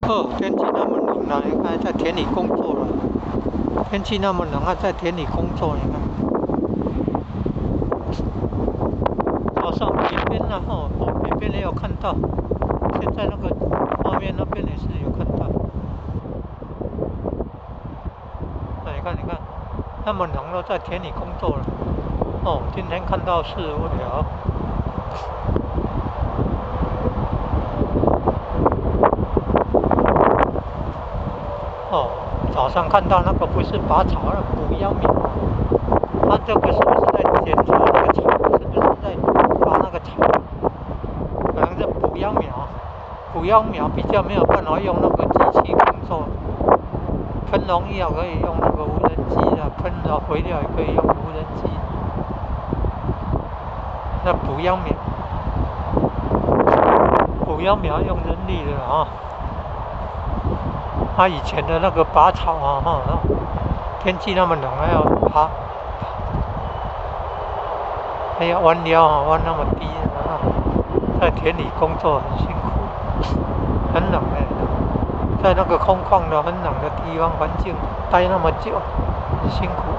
哦，天气那么冷了，你看在田里工作了。天气那么冷，还在田里工作，你看。早上北边然后北边也有看到，现在那个画面那边也是有看到。你看，你看，那么冷了，在田里工作了。哦，今天看到是无聊。哦，早上看到那个不是拔草，而补秧苗。他这个是不是在检查那个草？是不是在拔那个草？可能是补秧苗。补秧苗比较没有办法用那个机器工作。喷农药可以用那个无人机啊，喷了肥料也可以用无人机。那补秧苗，补秧苗用人力的啊。他以前的那个拔草啊，天气那么冷，还要爬，还要弯腰啊，弯那么低啊，在田里工作很辛苦，很冷哎，在那个空旷的很冷的地方环境待那么久，很辛苦。